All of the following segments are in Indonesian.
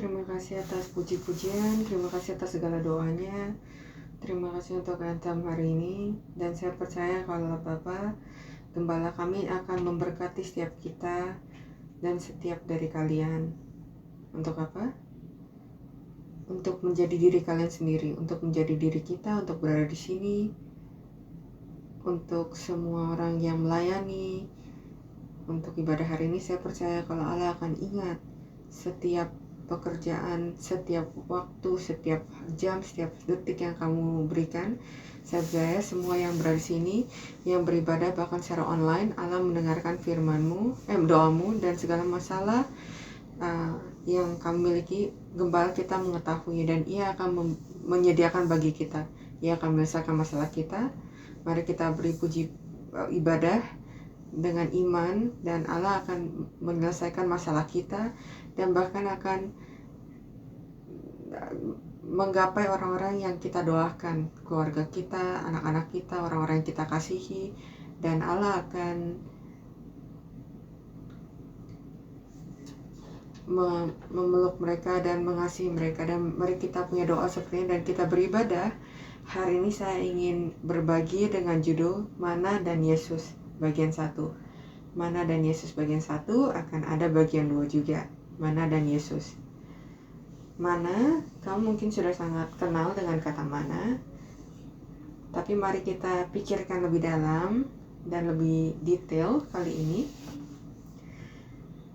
terima kasih atas puji-pujian, terima kasih atas segala doanya, terima kasih untuk anthem hari ini. Dan saya percaya kalau Bapak, Gembala kami akan memberkati setiap kita dan setiap dari kalian. Untuk apa? Untuk menjadi diri kalian sendiri, untuk menjadi diri kita, untuk berada di sini, untuk semua orang yang melayani. Untuk ibadah hari ini saya percaya kalau Allah akan ingat setiap pekerjaan, setiap waktu, setiap jam, setiap detik yang kamu berikan. Saya percaya semua yang berada di sini, yang beribadah bahkan secara online, Allah mendengarkan firman-Mu, doamu, dan segala masalah yang kamu miliki, Gembala kita mengetahui dan Ia akan menyediakan bagi kita. Ia akan menyelesaikan masalah kita. Mari kita beri puji ibadah dengan iman, dan Allah akan menyelesaikan masalah kita dan bahkan akan menggapai orang-orang yang kita doakan, keluarga kita, anak-anak kita, orang-orang yang kita kasihi, dan Allah akan memeluk mereka dan mengasihi mereka. Dan mari kita punya doa seperti ini dan kita beribadah. Hari ini saya ingin berbagi dengan judul Mana dan Yesus bagian 1. Mana dan Yesus bagian 1 akan ada bagian 2 juga. Mana dan Yesus. Mana, kamu mungkin sudah sangat kenal dengan kata mana, tapi mari kita pikirkan lebih dalam dan lebih detail kali ini.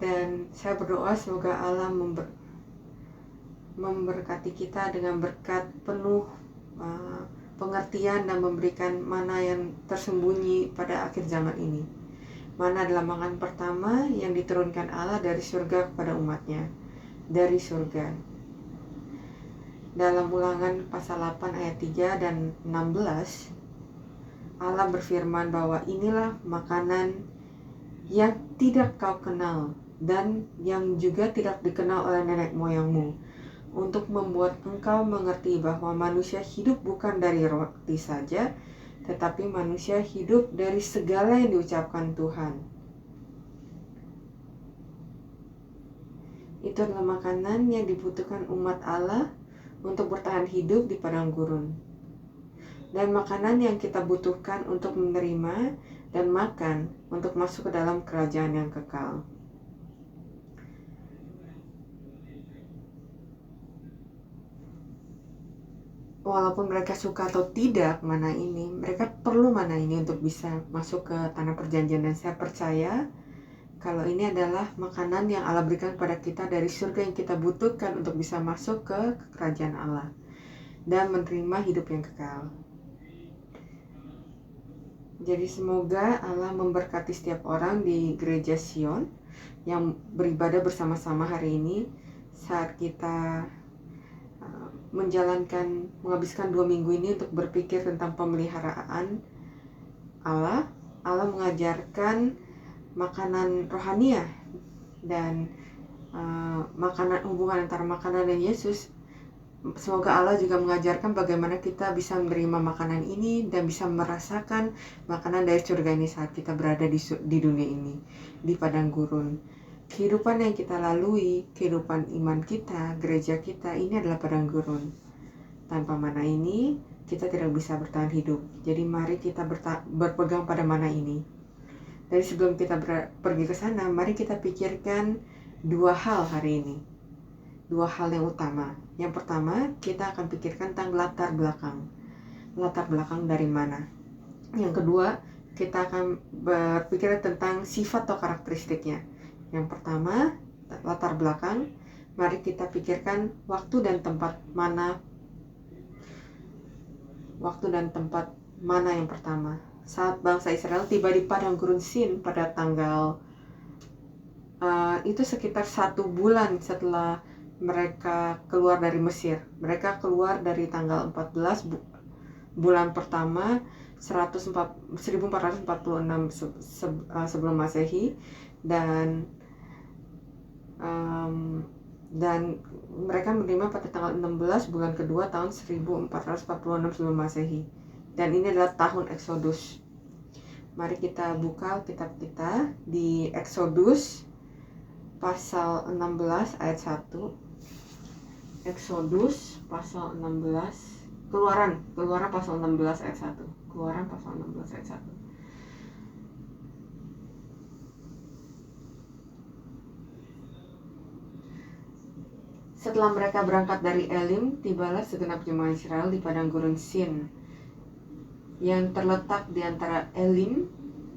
Dan saya berdoa semoga Allah memberkati kita dengan berkat penuh pengertian dan memberikan mana yang tersembunyi pada akhir zaman ini. Mana adalah makanan pertama yang diturunkan Allah dari surga kepada umatnya. Dari surga. Dalam Ulangan pasal 8 ayat 3 dan 16, Allah berfirman bahwa inilah makanan yang tidak kau kenal dan yang juga tidak dikenal oleh nenek moyangmu, untuk membuat engkau mengerti bahwa manusia hidup bukan dari roti saja, tetapi manusia hidup dari segala yang diucapkan Tuhan. Itu adalah makanan yang dibutuhkan umat Allah untuk bertahan hidup di padang gurun. Dan makanan yang kita butuhkan untuk menerima dan makan untuk masuk ke dalam kerajaan yang kekal. Walaupun mereka suka atau tidak mana ini, mereka perlu mana ini untuk bisa masuk ke tanah perjanjian. Dan saya percaya kalau ini adalah makanan yang Allah berikan kepada kita dari surga yang kita butuhkan untuk bisa masuk ke kerajaan Allah dan menerima hidup yang kekal. Jadi semoga Allah memberkati setiap orang di Gereja Sion yang beribadah bersama-sama hari ini saat kita menghabiskan 2 minggu ini untuk berpikir tentang pemeliharaan Allah. Allah mengajarkan makanan rohania dan makanan, hubungan antara makanan dan Yesus. Semoga Allah juga mengajarkan bagaimana kita bisa menerima makanan ini dan bisa merasakan makanan dari surga ini saat kita berada di dunia ini, di padang gurun. Kehidupan yang kita lalui, kehidupan iman kita, gereja kita, ini adalah padang gurun. Tanpa mana ini, kita tidak bisa bertahan hidup. Jadi mari kita berpegang pada mana ini. Dari sebelum kita pergi ke sana, mari kita pikirkan 2 hal hari ini. 2 hal yang utama. Yang pertama, kita akan pikirkan tentang latar belakang. Latar belakang dari mana. Yang kedua, kita akan berpikir tentang sifat atau karakteristiknya. Yang pertama, latar belakang. Mari kita pikirkan waktu dan tempat mana. Waktu dan tempat mana yang pertama. Saat bangsa Israel tiba di padang gurun Sin pada tanggal itu sekitar 1 bulan setelah mereka keluar dari Mesir. Mereka keluar dari tanggal 14 bulan pertama 1446 sebelum Masehi, dan mereka menerima pada tanggal 16 bulan kedua tahun 1446 sebelum Masehi. Dan ini adalah tahun Exodus. Mari kita buka kitab kita di Exodus pasal 16 ayat 1. Exodus pasal 16, Keluaran pasal 16 ayat 1. Keluaran pasal 16 ayat 1. Setelah mereka berangkat dari Elim, tibalah segenap jemaah Israel di padang gurun Sin yang terletak di antara Elim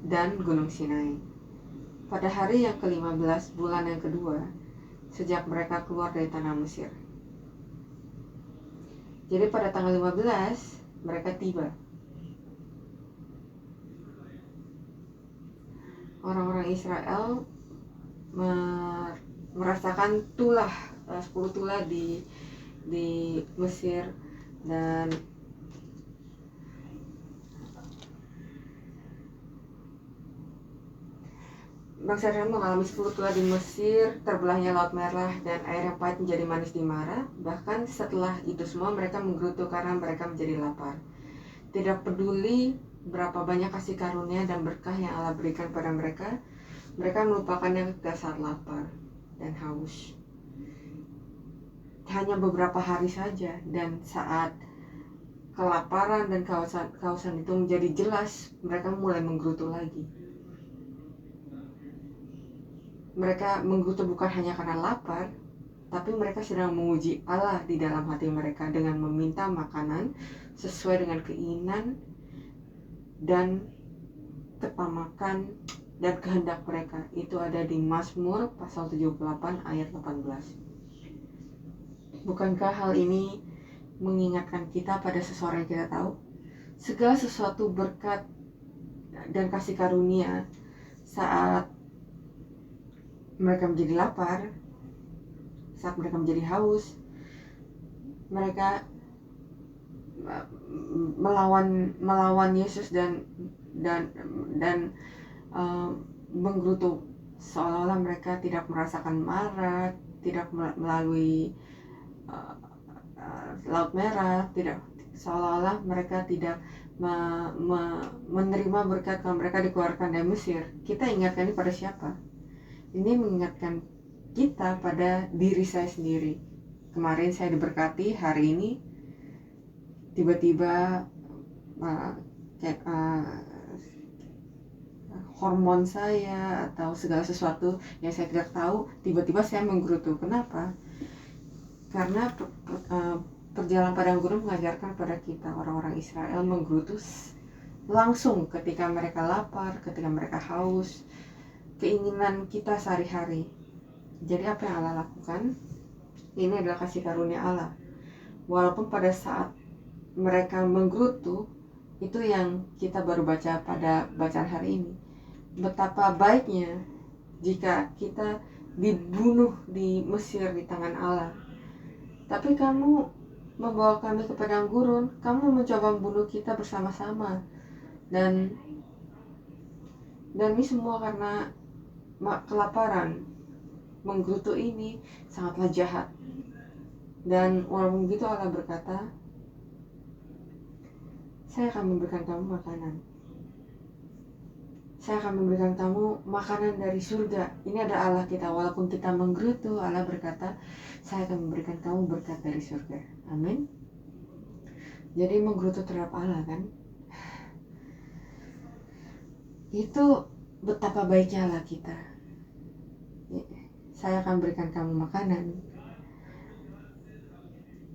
dan Gunung Sinai. Pada hari yang ke-15 bulan yang kedua, sejak mereka keluar dari tanah Mesir. Jadi pada tanggal 15 mereka tiba. Orang-orang Israel merasakan 10 tulah di Mesir, dan bangsa Israel mengalami 10 tulah di Mesir, terbelahnya Laut Merah, dan air yang pahit menjadi manis di Mara. Bahkan setelah itu semua mereka menggerutu karena mereka menjadi lapar. Tidak peduli berapa banyak kasih karunia dan berkah yang Allah berikan pada mereka, mereka melupakannya ketika saat lapar dan haus. Hanya beberapa hari saja, dan saat kelaparan dan kehausan itu menjadi jelas, mereka mulai menggerutu lagi. Mereka menggerutu bukan hanya karena lapar, tapi mereka sedang menguji Allah di dalam hati mereka dengan meminta makanan sesuai dengan keinginan dan kepamakan dan kehendak mereka. Itu ada di Mazmur pasal 78 ayat 18. Bukankah hal ini mengingatkan kita pada seseorang yang kita tahu? Segala sesuatu berkat dan kasih karunia saat mereka menjadi lapar, saat mereka menjadi haus, mereka melawan Yesus dan menggerutu, seolah-olah mereka tidak merasakan marah, tidak melalui Laut Merah, tidak, seolah-olah mereka tidak menerima berkat kalau mereka dikeluarkan dari Mesir. Kita ingatkan ini pada siapa? Ini mengingatkan kita pada diri saya sendiri. Kemarin saya diberkati, hari ini tiba-tiba hormon saya atau segala sesuatu yang saya tidak tahu, tiba-tiba saya menggerutu. Kenapa? Karena perjalanan padang gurun mengajarkan pada kita, orang-orang Israel menggerutu langsung ketika mereka lapar, ketika mereka haus, keinginan kita sehari-hari. Jadi apa yang Allah lakukan? Ini adalah kasih karunia Allah. Walaupun pada saat mereka menggerutu, itu yang kita baru baca pada bacaan hari ini. Betapa baiknya jika kita dibunuh di Mesir di tangan Allah, tapi kamu membawa kami ke padang gurun, kamu mencoba membunuh kita bersama-sama, dan ini semua karena kelaparan. Menggerutu ini sangatlah jahat. Dan walaupun begitu Allah berkata, saya akan memberikan kamu makanan. Saya akan memberikan kamu makanan dari surga. Ini adalah Allah kita. Walaupun kita menggerutu, Allah berkata, saya akan memberikan kamu berkat dari surga. Amin. Jadi menggerutu terhadap Allah, kan? Itu betapa baiknya Allah kita. Saya akan berikan kamu makanan.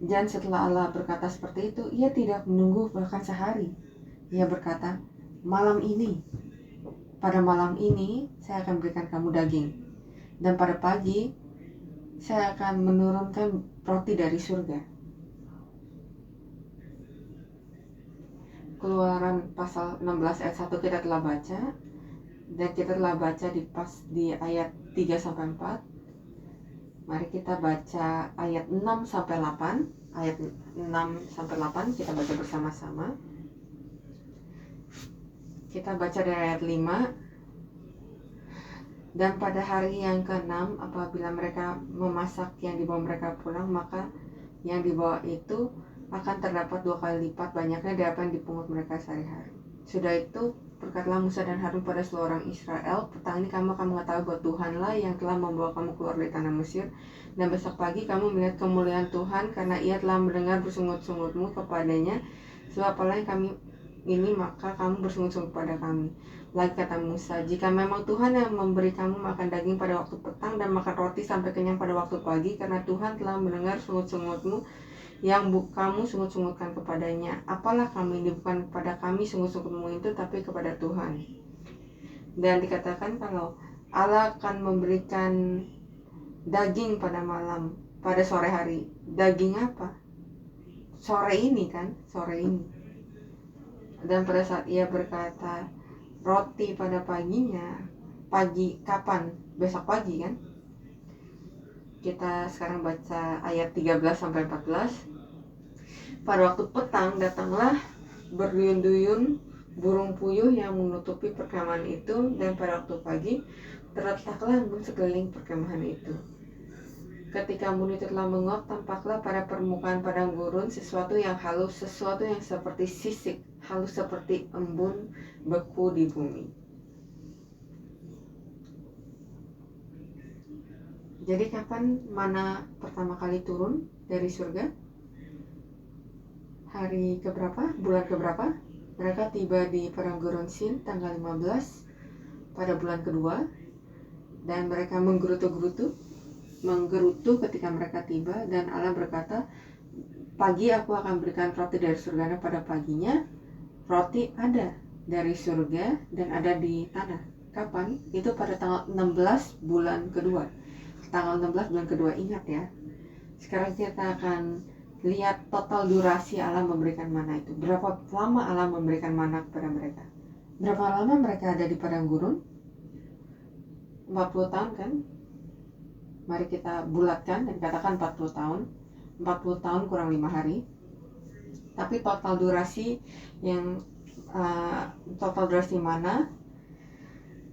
Dan setelah Allah berkata seperti itu, ia tidak menunggu bahkan sehari. Ia berkata, pada malam ini saya akan berikan kamu daging, dan pada pagi saya akan menurunkan roti dari surga. Keluaran pasal 16 ayat 1 kita telah baca, dan kita telah baca di ayat 3-4. Mari kita baca ayat 6-8. Ayat 6-8 kita baca bersama-sama. Kita baca dari ayat 5. Dan pada hari yang ke-6, apabila mereka memasak yang dibawa mereka pulang, maka yang dibawa itu akan terdapat 2 kali lipat banyaknya dari apa yang dipungut mereka sehari-hari. Sudah itu Berkatalah Musa dan Harun pada seluruh orang Israel, petang ini kamu akan mengetahui bahwa Tuhanlah yang telah membawa kamu keluar dari tanah Mesir. Dan besok pagi kamu melihat kemuliaan Tuhan, karena ia telah mendengar bersungut-sungutmu kepadanya. Sebab Allah yang kami ini, maka kamu bersungut-sungut pada kami. Lagi kata Musa, jika memang Tuhan yang memberi kamu makan daging pada waktu petang dan makan roti sampai kenyang pada waktu pagi, karena Tuhan telah mendengar sungut-sungutmu yang kamu sungut-sungutkan kepadanya, apalah kami ini, bukan kepada kami sungut-sungutmu itu, tapi kepada Tuhan. Dan dikatakan kalau Allah akan memberikan daging pada malam, pada sore hari. Daging apa? Sore ini kan, sore ini. Dan pada saat ia berkata roti pada paginya, pagi kapan? Besok pagi kan? Kita sekarang baca ayat 13 sampai 14. Pada waktu petang datanglah berduyun-duyun burung puyuh yang menutupi perkemahan itu, dan pada waktu pagi terletaklah embun sekeliling perkemahan itu. Ketika embun itu telah menguap, tampaklah pada permukaan padang gurun sesuatu yang halus, sesuatu yang seperti sisik, halus seperti embun beku di bumi. Jadi kapan mana pertama kali turun dari surga? Hari keberapa? Bulan keberapa? Mereka tiba di padang gurun Sin tanggal 15 pada bulan kedua, dan mereka menggerutu ketika mereka tiba. Dan Allah berkata, pagi aku akan berikan roti dari surga. Pada paginya roti ada dari surga dan ada di tanah. Kapan? Itu pada tanggal 16 bulan kedua. Tanggal 16 bulan kedua, ingat ya. Sekarang kita akan lihat total durasi Allah memberikan mana itu. Berapa lama Allah memberikan mana kepada mereka? Berapa lama mereka ada di padang gurun? 40 tahun kan? Mari kita bulatkan dan katakan 40 tahun. 40 tahun kurang 5 hari. Tapi total durasi yang total durasi mana?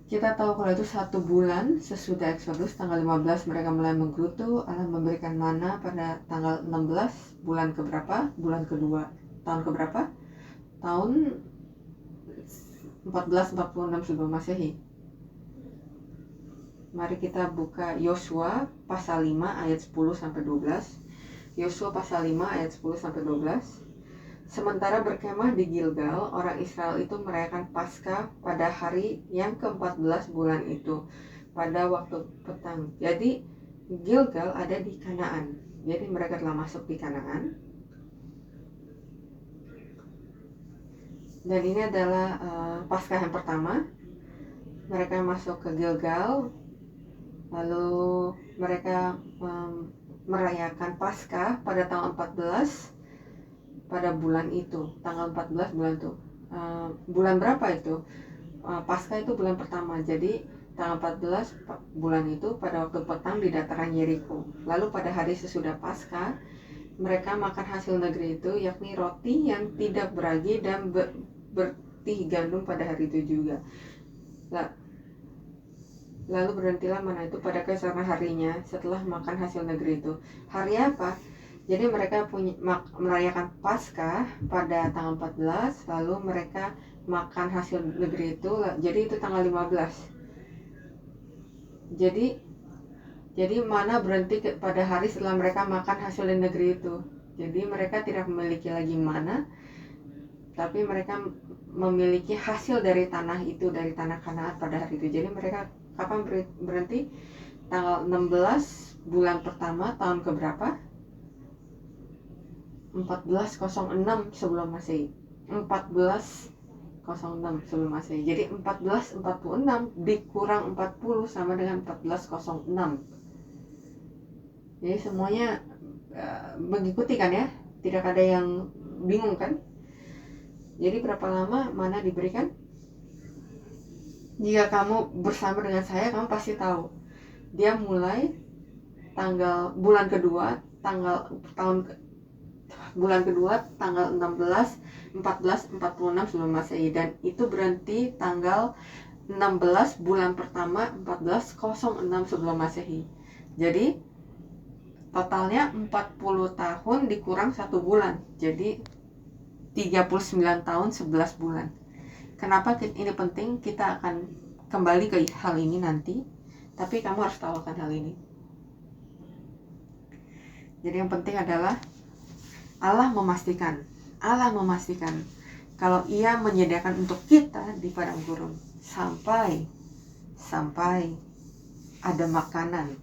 Kita tahu kalau itu 1 bulan sesudah Exodus, tanggal 15 mereka mulai menggerutu. Allah memberikan mana pada tanggal 16 bulan keberapa? Bulan kedua. Tahun keberapa? Tahun 1446 sebelum Masehi. Mari kita buka Yosua pasal 5 ayat 10 sampai 12. Yosua pasal 5 ayat 10 sampai 12. Sementara berkemah di Gilgal, orang Israel itu merayakan Paskah pada hari yang ke-14 bulan itu, pada waktu petang. Jadi Gilgal ada di Kanaan. Jadi mereka telah masuk di Kanaan. Dan ini adalah Paskah yang pertama. Mereka masuk ke Gilgal, lalu mereka merayakan Paskah pada tanggal 14 pada bulan itu, tanggal 14 bulan itu. Bulan berapa itu? Paskah itu bulan pertama. Jadi tanggal 14 bulan itu pada waktu petang di dataran Yeriko. Lalu pada hari sesudah Paskah mereka makan hasil negeri itu, yakni roti yang tidak beragi dan bertih gandum pada hari itu juga. Lalu berhentilah mana itu pada keesokan harinya setelah makan hasil negeri itu. Hari apa? Jadi mereka merayakan Paskah pada tanggal 14, lalu mereka makan hasil negeri itu. Jadi itu tanggal 15. Jadi mana berhenti pada hari setelah mereka makan hasil negeri itu. Jadi mereka tidak memiliki lagi mana, tapi mereka memiliki hasil dari tanah itu, dari tanah Kanaan pada hari itu. Jadi mereka kapan berhenti? Tanggal 16 bulan pertama tahun keberapa? 1406 sebelum Masehi. 1406 sebelum Masehi. Jadi 1446 dikurang 40 sama dengan 1406. Jadi semuanya mengikuti kan ya? Tidak ada yang bingung kan? Jadi berapa lama mana diberikan? Jika kamu bersama dengan saya, kamu pasti tahu. Dia mulai bulan kedua bulan kedua tanggal 1446 sebelum Masehi, dan itu berhenti tanggal 16 bulan pertama 1406 sebelum Masehi. Jadi totalnya 40 tahun dikurang 1 bulan. Jadi 39 tahun 11 bulan. Kenapa ini penting? Kita akan kembali ke hal ini nanti, tapi kamu harus tahu akan hal ini. Jadi yang penting adalah Allah memastikan kalau Ia menyediakan untuk kita di padang gurun sampai ada makanan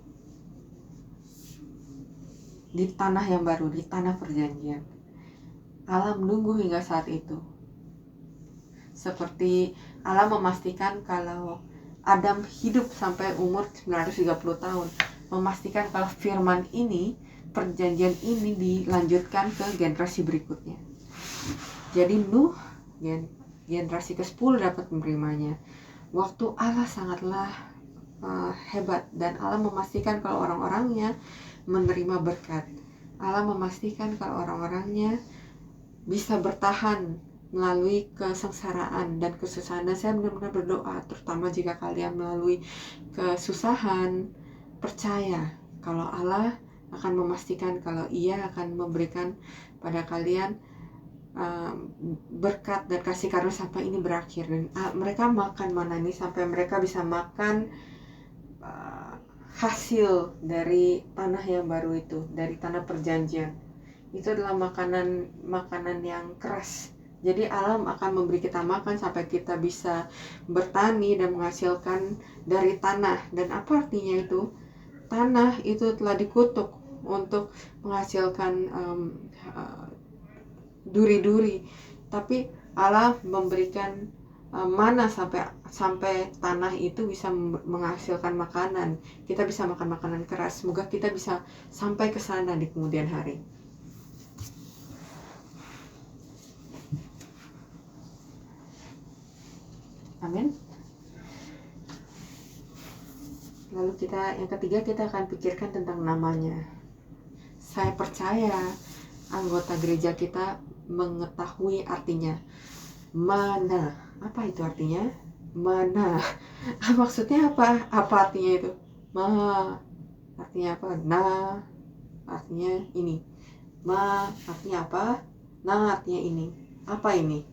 di tanah yang baru, di tanah perjanjian. Allah menunggu hingga saat itu. Seperti Allah memastikan kalau Adam hidup sampai umur 930 tahun, memastikan kalau firman ini, perjanjian ini dilanjutkan ke generasi berikutnya. Jadi Nuh, generasi ke-10 dapat menerimanya. Waktu Allah sangatlah hebat, dan Allah memastikan kalau orang-orangnya menerima berkat. Allah memastikan kalau orang-orangnya bisa bertahan melalui kesengsaraan dan kesusahan. Dan saya benar-benar berdoa, terutama jika kalian melalui kesusahan, percaya kalau Allah akan memastikan kalau Ia akan memberikan pada kalian berkat dan kasih karunia sampai ini berakhir. Dan mereka makan mana ini sampai mereka bisa makan hasil dari tanah yang baru itu, dari tanah perjanjian. Itu adalah makanan yang keras. Jadi Allah akan memberi kita makan sampai kita bisa bertani dan menghasilkan dari tanah. Dan apa artinya itu? Tanah itu telah dikutuk untuk menghasilkan duri-duri, tapi Allah memberikan mana sampai tanah itu bisa menghasilkan makanan. Kita bisa makan makanan keras. Semoga kita bisa sampai ke sana di kemudian hari. Amin. Lalu yang ketiga kita akan pikirkan tentang namanya. Saya percaya anggota gereja kita mengetahui artinya. Mana? Apa itu artinya? Mana? Maksudnya apa? Apa artinya itu? Ma artinya apa? Na artinya ini. Ma artinya apa? Na artinya ini. Apa ini?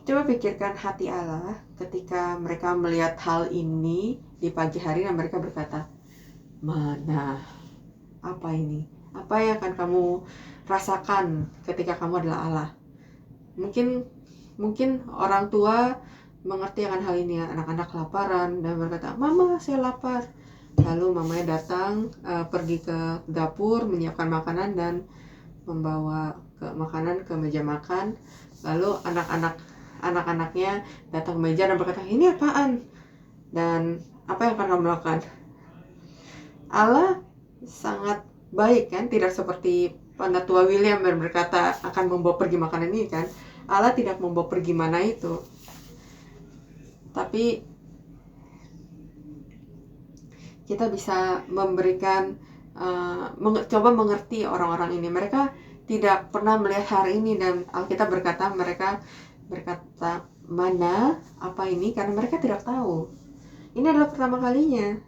Coba pikirkan hati Allah ketika mereka melihat hal ini di pagi hari dan mereka berkata, mana? Apa ini? Apa yang akan kamu rasakan ketika kamu adalah Allah? Mungkin orang tua mengerti akan hal ini. Anak-anak kelaparan dan berkata, Mama saya lapar. Lalu mamanya datang, pergi ke dapur, menyiapkan makanan dan membawa makanan ke meja makan. Lalu anak-anaknya datang ke meja dan berkata, ini apaan? Dan apa yang akan kamu lakukan? Allah sangat baik kan, tidak seperti Penatua William yang berkata akan membawa pergi makanan ini kan. Allah tidak membawa pergi mana itu, tapi kita bisa memberikan coba mengerti orang-orang ini. Mereka tidak pernah melihat hari ini, dan Alkitab berkata mereka berkata, mana? Apa ini? Karena mereka tidak tahu. Ini adalah pertama kalinya.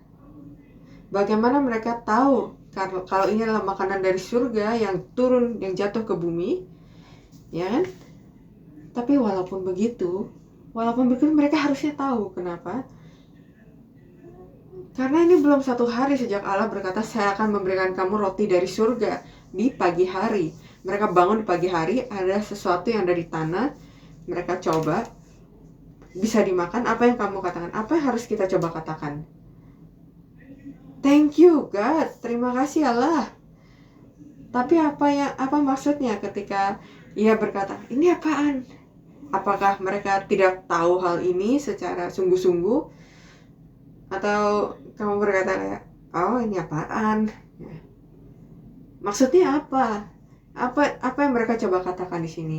Bagaimana mereka tahu kalau ini adalah makanan dari surga yang turun, yang jatuh ke bumi, ya kan? Tapi walaupun begitu mereka harusnya tahu. Kenapa? Karena ini belum satu hari sejak Allah berkata, saya akan memberikan kamu roti dari surga di pagi hari. Mereka bangun di pagi hari, ada sesuatu yang dari tanah, mereka coba, bisa dimakan. Apa yang kamu katakan? Apa yang harus kita coba katakan? Thank you God, terima kasih Allah. Tapi apa maksudnya ketika ia berkata, ini apaan? Apakah mereka tidak tahu hal ini secara sungguh-sungguh? Atau kamu berkata kayak, oh ini apaan? Ya. Maksudnya apa? Apa yang mereka coba katakan di sini?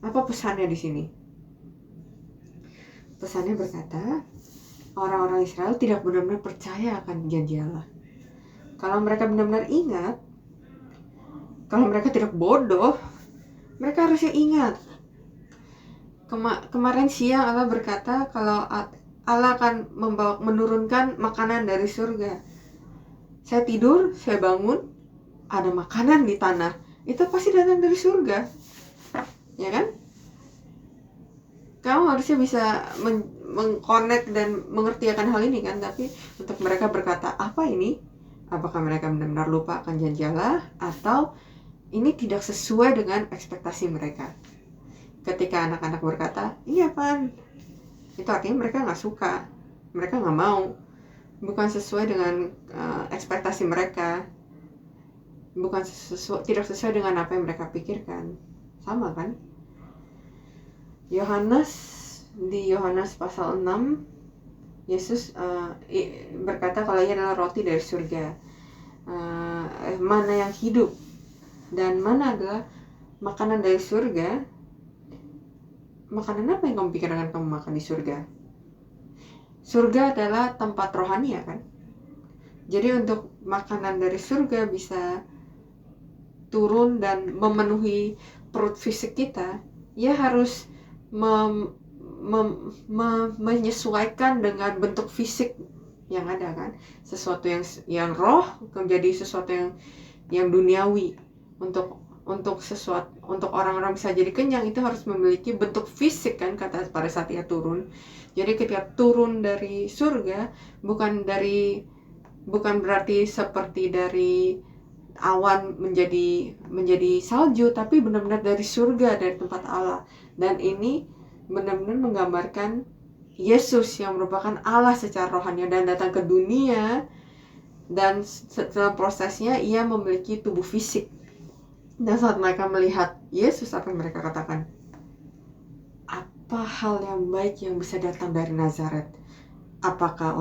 Apa pesannya di sini? Pesannya berkata, orang-orang Israel tidak benar-benar percaya akan janji Allah. Kalau mereka benar-benar ingat, kalau mereka tidak bodoh, mereka harusnya ingat. Kemarin siang Allah berkata kalau Allah akan menurunkan makanan dari surga. Saya tidur, saya bangun, ada makanan di tanah. Itu pasti datang dari surga, ya kan? Kamu harusnya bisa mengconnect dan mengerti akan hal ini kan, tapi untuk mereka berkata, apa ini? Apakah mereka benar-benar lupa akan janji Allah, atau ini tidak sesuai dengan ekspektasi mereka? Ketika anak-anak berkata, ini apaan? Itu artinya mereka nggak suka, mereka nggak mau, bukan sesuai dengan ekspektasi mereka, bukan tidak sesuai dengan apa yang mereka pikirkan. Sama kan? Di Yohanes pasal 6, Yesus berkata kalau ia adalah roti dari surga, mana yang hidup dan mana adalah makanan dari surga. Makanan apa yang kamu pikirkan kamu makan di surga? Surga adalah tempat rohani, ya kan? Jadi untuk makanan dari surga bisa turun dan memenuhi perut fisik kita, ya harus menyesuaikan dengan bentuk fisik yang ada kan. Sesuatu yang roh menjadi sesuatu yang duniawi. Untuk orang-orang bisa jadi kenyang, itu harus memiliki bentuk fisik kan, kata pada saat ia turun. Jadi ketika turun dari surga, bukan berarti seperti dari awan menjadi salju, tapi benar-benar dari surga, dari tempat Allah. Dan ini benar-benar menggambarkan Yesus yang merupakan Allah secara rohani dan datang ke dunia, dan setelah prosesnya ia memiliki tubuh fisik. Dan saat mereka melihat Yesus, apa yang mereka katakan? Apa hal yang baik yang bisa datang dari Nazaret? Bukankah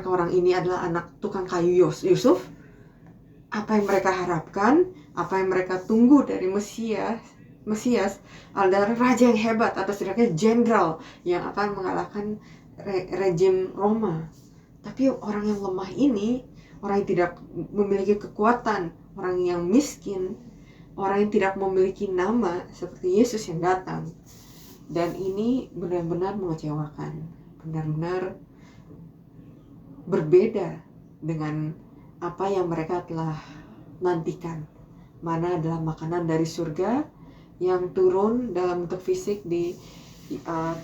orang ini adalah anak tukang kayu Yusuf? Apa yang mereka harapkan, apa yang mereka tunggu dari Mesias adalah raja yang hebat, atau setidaknya jenderal yang akan mengalahkan rejim Roma. Tapi orang yang lemah ini, orang yang tidak memiliki kekuatan, orang yang miskin, orang yang tidak memiliki nama, seperti Yesus yang datang. Dan ini benar-benar mengecewakan, benar-benar berbeda dengan apa yang mereka telah nantikan. Mana adalah makanan dari surga yang turun dalam bentuk fisik di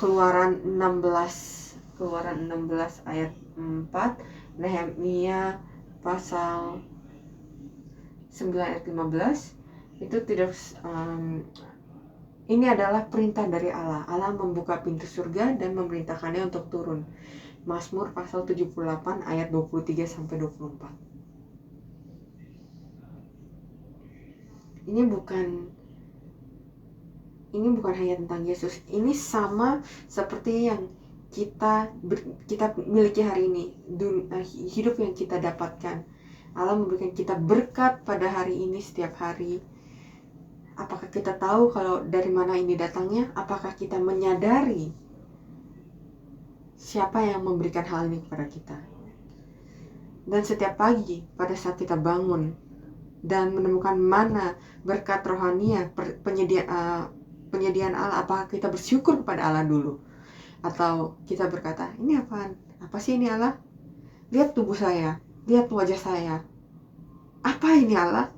Keluaran 16 ayat 4, Nehemia pasal 9 ayat 15. Itu tidak ini adalah perintah dari Allah. Allah membuka pintu surga dan memerintahkannya untuk turun. Mazmur pasal 78 ayat 23 sampai 24. Ini bukan hanya tentang Yesus. Ini sama seperti yang kita miliki hari ini, hidup yang kita dapatkan. Allah memberikan kita berkat pada hari ini, setiap hari. Apakah kita tahu kalau dari mana ini datangnya? Apakah kita menyadari siapa yang memberikan hal ini kepada kita? Dan setiap pagi pada saat kita bangun dan menemukan mana berkat rohania, penyediaan Allah, apakah kita bersyukur kepada Allah dulu? Atau kita berkata, ini apaan? Apa sih ini Allah? Lihat tubuh saya, lihat wajah saya. Apa ini Allah?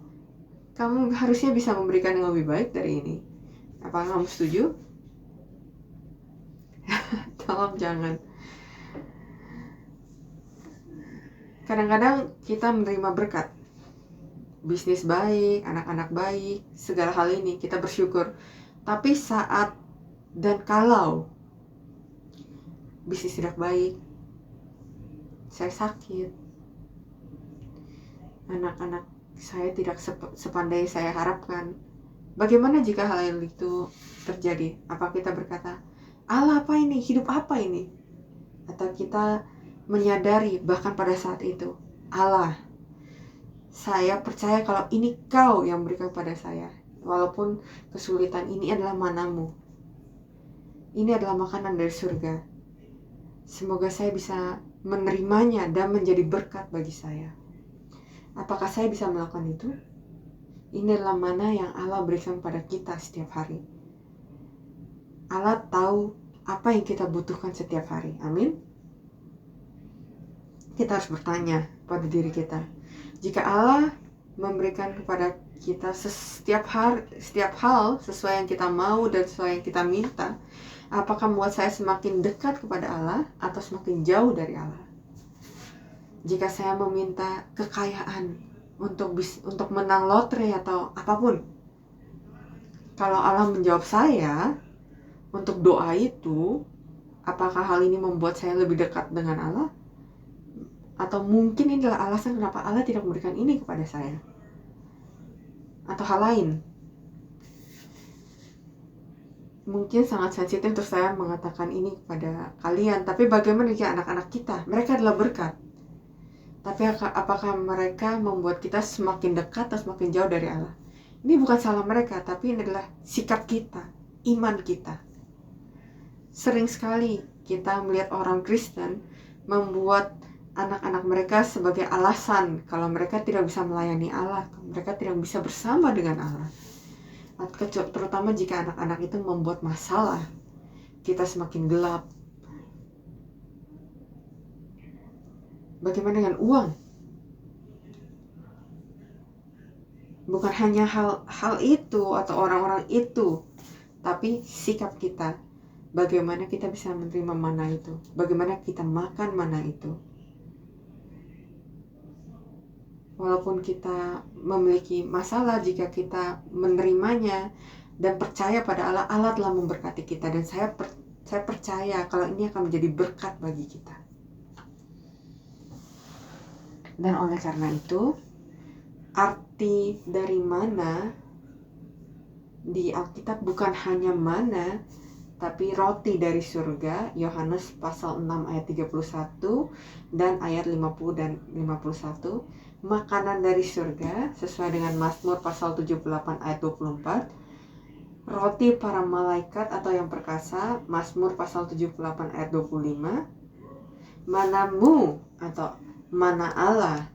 Kamu harusnya bisa memberikan yang lebih baik dari ini. Apakah kamu setuju? Tolong jangan. Kadang-kadang kita menerima berkat, bisnis baik, anak-anak baik, segala hal ini kita bersyukur. Tapi saat dan kalau bisnis tidak baik, saya sakit, anak-anak saya tidak sepandai saya harapkan, bagaimana jika hal itu terjadi? Apa kita berkata, Allah apa ini? Hidup apa ini? Atau kita menyadari bahkan pada saat itu, Allah, saya percaya kalau ini Kau yang berikan pada saya. Walaupun kesulitan ini adalah manamu. Ini adalah makanan dari surga. Semoga saya bisa menerimanya dan menjadi berkat bagi saya. Apakah saya bisa melakukan itu? Ini adalah mana yang Allah berikan pada kita setiap hari. Allah tahu apa yang kita butuhkan setiap hari. Amin. Kita harus bertanya pada diri kita, jika Allah memberikan kepada kita setiap hal sesuai yang kita mau dan sesuai yang kita minta, Apakah membuat saya semakin dekat kepada Allah atau semakin jauh dari Allah? Jika saya meminta kekayaan untuk menang lotre atau apapun, kalau Allah menjawab saya untuk doa itu, apakah hal ini membuat saya lebih dekat dengan Allah? Atau mungkin ini adalah alasan kenapa Allah tidak memberikan ini kepada saya? Atau hal lain? Mungkin sangat sensitif untuk saya mengatakan ini kepada kalian, tapi bagaimana jika anak-anak kita? Mereka adalah berkat. Tapi apakah mereka membuat kita semakin dekat atau semakin jauh dari Allah? Ini bukan salah mereka, tapi ini adalah sikap kita, iman kita. Sering sekali kita melihat orang Kristen membuat anak-anak mereka sebagai alasan kalau mereka tidak bisa melayani Allah, mereka tidak bisa bersama dengan Allah. Terutama jika anak-anak itu membuat masalah, kita semakin gelap. Bagaimana dengan uang? Bukan hanya hal itu atau orang-orang itu, tapi sikap kita. Bagaimana kita bisa menerima mana itu? Bagaimana kita makan mana itu? Walaupun kita memiliki masalah, jika kita menerimanya dan percaya pada Allah, Allah telah memberkati kita. Dan saya percaya kalau ini akan menjadi berkat bagi kita. Dan oleh karena itu, arti dari mana di Alkitab bukan hanya mana, tapi roti dari surga. Yohanes pasal 6 ayat 31 dan ayat 50 dan 51. Makanan dari surga sesuai dengan Mazmur pasal 78 ayat 24. Roti para malaikat atau yang perkasa, Mazmur pasal 78 ayat 25. Manamu atau mana Allah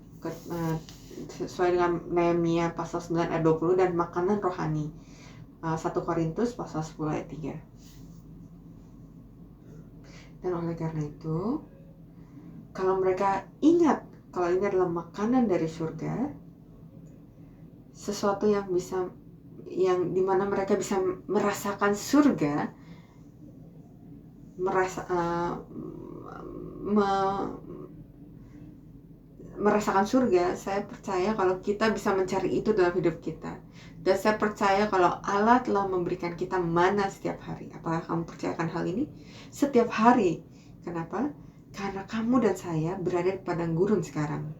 sesuai dengan Nehemia pasal 9 ayat 20. Dan makanan rohani 1 Korintus pasal 10 ayat 3. Dan oleh karena itu, kalau mereka ingat kalau ini adalah makanan dari surga, sesuatu yang dimana mereka bisa merasakan surga, merasakan surga. Saya percaya kalau kita bisa mencari itu dalam hidup kita. Dan saya percaya kalau Allah telah memberikan kita mana setiap hari. Apakah kamu percayakan hal ini? Setiap hari. Kenapa? Karena kamu dan saya berada di padang gurun sekarang.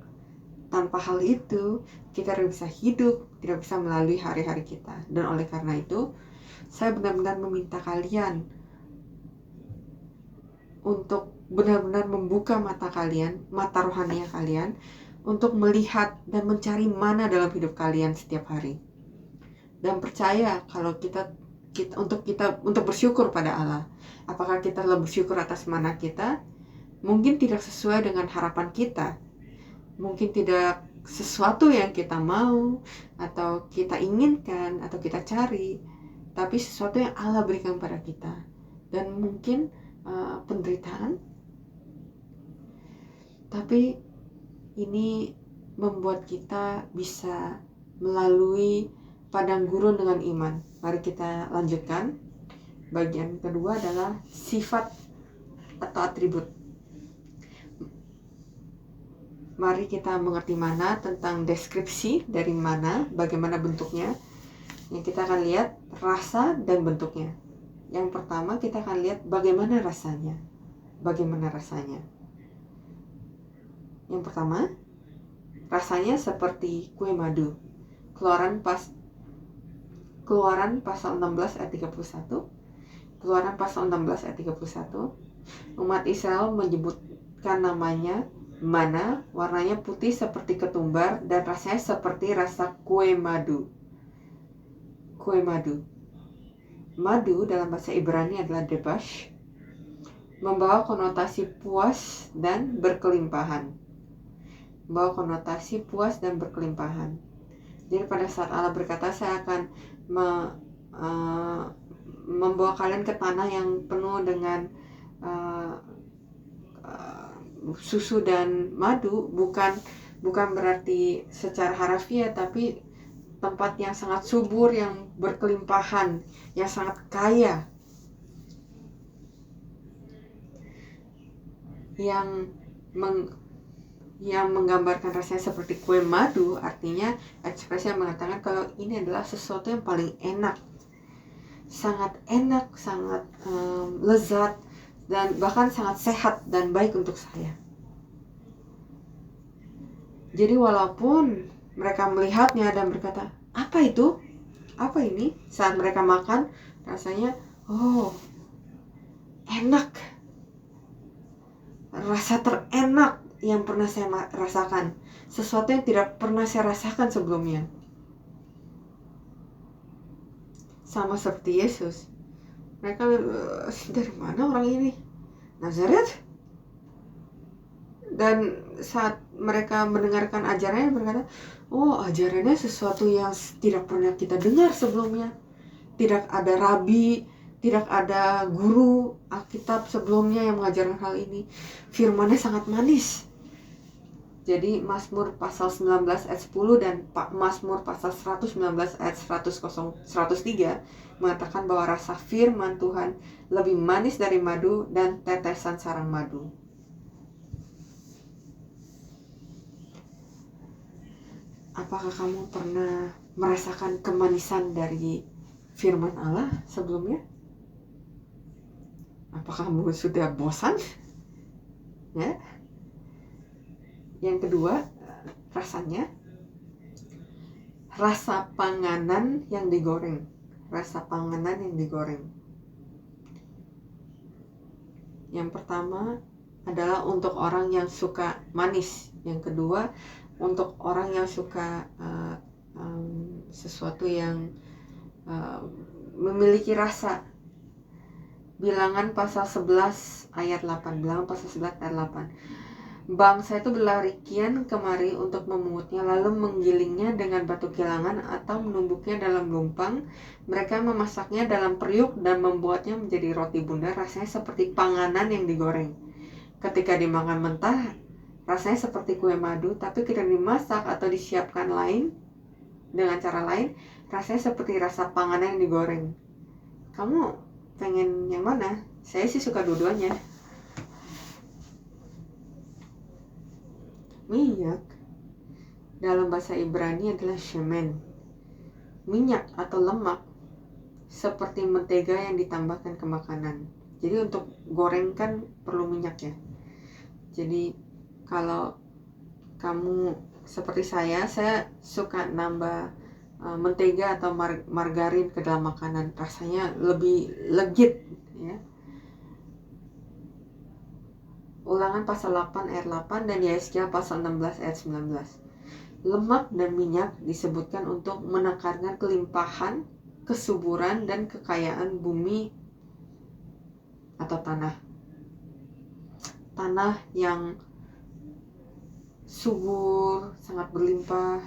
Tanpa hal itu, kita tidak bisa hidup, tidak bisa melalui hari-hari kita. Dan oleh karena itu, saya benar-benar meminta kalian untuk benar-benar membuka mata kalian, mata rohani kalian, untuk melihat dan mencari mana dalam hidup kalian setiap hari. Dan percaya kalau kita untuk bersyukur pada Allah. Apakah kita telah bersyukur atas mana kita? Mungkin tidak sesuai dengan harapan kita. Mungkin tidak sesuatu yang kita mau atau kita inginkan atau kita cari, tapi sesuatu yang Allah berikan pada kita. Dan mungkin penderitaan, tapi ini membuat kita bisa melalui padang gurun dengan iman. Mari kita lanjutkan. Bagian kedua adalah sifat atau atribut. Mari kita mengerti mana tentang deskripsi dari mana, bagaimana bentuknya. Yang kita akan lihat rasa dan bentuknya. Yang pertama kita akan lihat bagaimana rasanya. Bagaimana rasanya? Yang pertama, rasanya seperti kue madu. Keluaran pasal 16 ayat 31. Keluaran pasal 16 ayat 31. Umat Israel menyebutkan namanya mana, warnanya putih seperti ketumbar dan rasanya seperti rasa kue madu. Kue madu. Madu dalam bahasa Ibrani adalah debash, membawa konotasi puas dan berkelimpahan. Membawa konotasi puas dan berkelimpahan. Jadi pada saat Allah berkata, saya akan membawa kalian ke tanah yang penuh dengan susu dan madu, bukan berarti secara harafiah, tapi tempat yang sangat subur, yang berkelimpahan, yang sangat kaya. yang menggambarkan rasanya seperti kue madu, artinya ekspresi yang mengatakan kalau ini adalah sesuatu yang paling enak, sangat enak, sangat lezat, dan bahkan sangat sehat dan baik untuk saya. Jadi walaupun mereka melihatnya dan berkata, apa itu? Apa ini? Saat mereka makan, rasanya, oh, enak. Rasa terenak yang pernah saya rasakan. Sesuatu yang tidak pernah saya rasakan sebelumnya. Sama seperti Yesus. Mereka, dari mana orang ini? Nazaret? Dan saat mereka mendengarkan ajarannya, berkata, oh, ajarannya sesuatu yang tidak pernah kita dengar sebelumnya. Tidak ada rabi, tidak ada guru Alkitab sebelumnya yang mengajarkan hal ini. Firman-Nya sangat manis. Jadi Mazmur pasal 19 ayat 10 dan Mazmur pasal 119 ayat 103 mengatakan bahwa rasa firman Tuhan lebih manis dari madu dan tetesan sarang madu. Apakah kamu pernah merasakan kemanisan dari firman Allah sebelumnya? Apakah kamu sudah bosan? Ya. Yang kedua, rasanya rasa panganan yang digoreng. Rasa panganan yang digoreng. Yang pertama adalah untuk orang yang suka manis. Yang kedua, untuk orang yang suka sesuatu yang memiliki rasa. Bilangan pasal 11 ayat 8. Bilangan pasal 11 ayat 8. Bangsa itu berlari kian kemari untuk memungutnya, lalu menggilingnya dengan batu kilangan atau menumbuknya dalam lumpang. Mereka memasaknya dalam periuk dan membuatnya menjadi roti bundar, rasanya seperti panganan yang digoreng. Ketika dimakan mentah, rasanya seperti kue madu, tapi ketika dimasak atau disiapkan dengan cara lain, rasanya seperti rasa panganan yang digoreng. Kamu pengen yang mana? Saya sih suka dua-duanya. Minyak dalam bahasa Ibrani adalah shemen. Minyak atau lemak seperti mentega yang ditambahkan ke makanan. Jadi untuk goreng kan perlu minyak ya. Jadi kalau kamu seperti saya suka nambah mentega atau margarin ke dalam makanan. Rasanya lebih legit ya. Ulangan pasal 8 ayat 8 dan Yesaya pasal 16 ayat 19. Lemak dan minyak disebutkan untuk menekankan kelimpahan, kesuburan, dan kekayaan bumi atau tanah. Tanah yang subur, sangat berlimpah,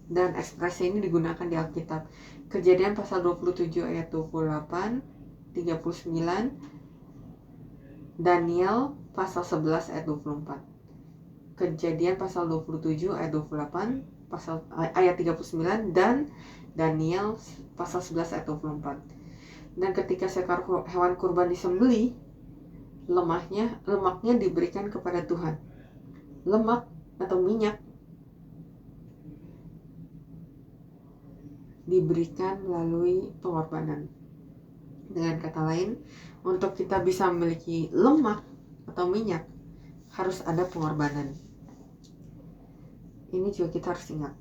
dan ekspresi ini digunakan di Alkitab. Kejadian pasal 27 ayat 28, 39, Daniel pasal 11 ayat 24. Kejadian pasal 27 ayat 28, ayat 39, dan Daniel pasal 11 ayat 24. Dan ketika seekor hewan kurban disembelih, lemaknya diberikan kepada Tuhan. Lemak atau minyak diberikan melalui pengorbanan. Dengan kata lain, untuk kita bisa memiliki lemak atau minyak, harus ada pengorbanan. Ini juga kita harus ingat.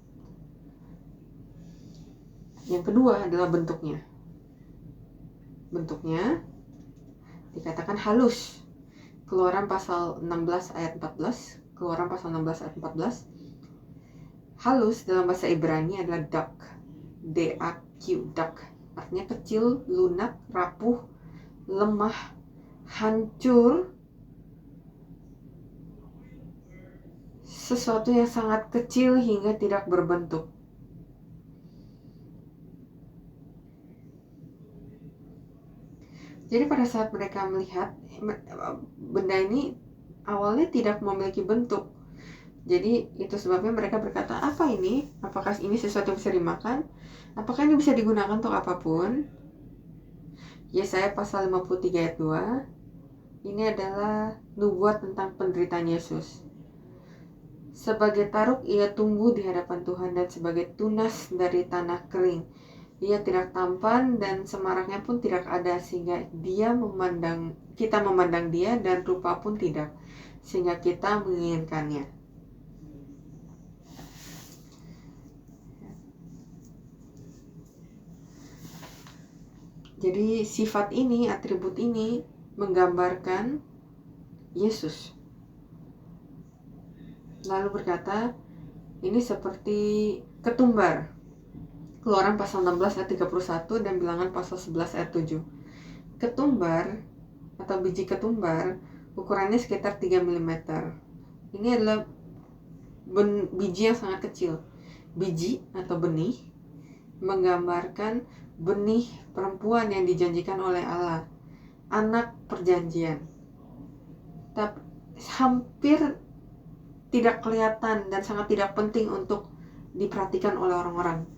Yang kedua adalah bentuknya. Bentuknya dikatakan halus. Keluaran pasal 16 ayat 14. Keluaran pasal 16 ayat 14. Halus dalam bahasa Ibrani adalah dak. D-A-Q, dak. Artinya kecil, lunak, rapuh, lemah, hancur, sesuatu yang sangat kecil hingga tidak berbentuk. Jadi pada saat mereka melihat benda ini awalnya tidak memiliki bentuk. Jadi itu sebabnya mereka berkata, apa ini? Apakah ini sesuatu yang bisa dimakan? Apakah ini bisa digunakan untuk apapun? Yesaya pasal 53 ayat 2. Ini adalah nubuat tentang penderitaan Yesus. Sebagai taruk ia tumbuh di hadapan Tuhan, dan sebagai tunas dari tanah kering. Ia tidak tampan dan semaraknya pun tidak ada, sehingga kita memandang dia, dan rupa pun tidak, sehingga kita menginginkannya. Jadi sifat ini, atribut ini menggambarkan Yesus. Lalu berkata, ini seperti ketumbar. Keluaran pasal 16 ayat 31 dan Bilangan pasal 11 ayat 7. Ketumbar atau biji ketumbar ukurannya sekitar 3 mm. Ini adalah biji yang sangat kecil. Biji atau benih menggambarkan benih perempuan yang dijanjikan oleh Allah, anak perjanjian. Tapi hampir tidak kelihatan dan sangat tidak penting untuk diperhatikan oleh orang-orang.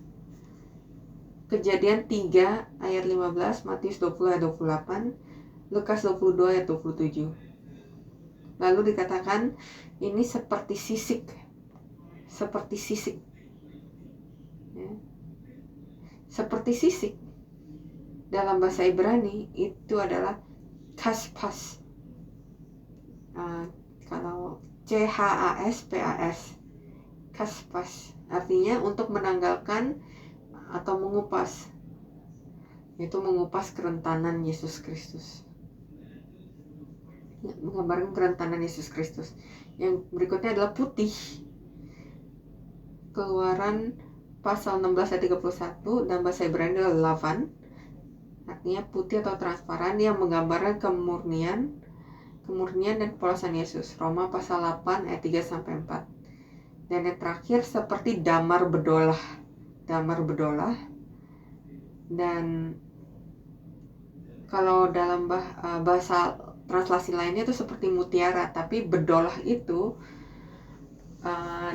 Kejadian 3 ayat 15, Matius 20 ayat 28, Lukas 22 ayat 27. Lalu dikatakan ini seperti sisik. Seperti sisik. Ya. Seperti sisik. Dalam bahasa Ibrani itu adalah kaspas. Kalau CHASPAS, kaspas, artinya untuk menanggalkan atau mengupas, yaitu mengupas kerentanan Yesus Kristus, menggambarkan kerentanan Yesus Kristus. Yang berikutnya adalah putih. Keluaran pasal 16 ayat 31 dan bahasa Ibrani adalah lavan, artinya putih atau transparan, yang menggambarkan kemurnian dan kepolosan Yesus. Roma pasal 8 ayat 3-4. Dan yang terakhir seperti damar bedolah. Dan kalau dalam bahasa translasi lainnya itu seperti mutiara, tapi bedolah itu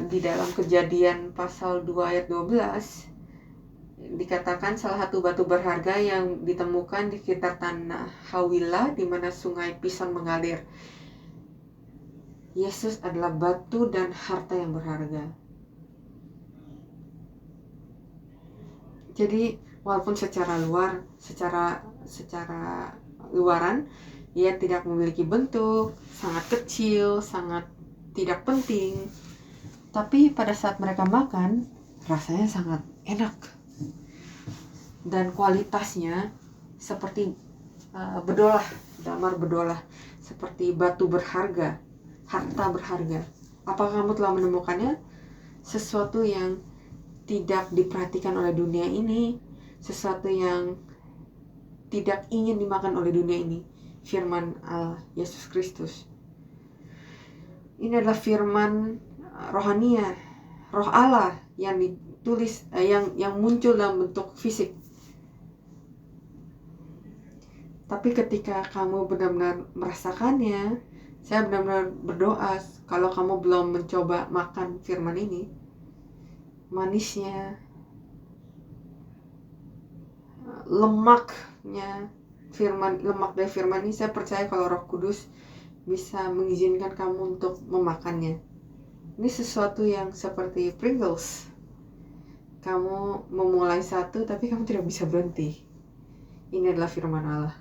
di dalam Kejadian pasal 2 ayat 12 dikatakan salah satu batu berharga yang ditemukan di sekitar tanah Hawilah, di mana sungai Pison mengalir. Yesus adalah batu dan harta yang berharga. Jadi walaupun secara luaran ia tidak memiliki bentuk, sangat kecil, sangat tidak penting, tapi pada saat mereka makan rasanya sangat enak dan kualitasnya seperti damar bedolah, seperti batu berharga, harta berharga. Apakah kamu telah menemukannya? Sesuatu yang tidak diperhatikan oleh dunia ini, sesuatu yang tidak ingin dimakan oleh dunia ini, firman Allah, Yesus Kristus. Ini adalah firman rohania, roh Allah yang ditulis, yang muncul dalam bentuk fisik. Tapi ketika kamu benar-benar merasakannya, saya benar-benar berdoa, kalau kamu belum mencoba makan firman ini, manisnya, lemak dari firman ini, saya percaya kalau Roh Kudus bisa mengizinkan kamu untuk memakannya. Ini sesuatu yang seperti Pringles. Kamu memulai satu tapi kamu tidak bisa berhenti. Ini adalah firman Allah.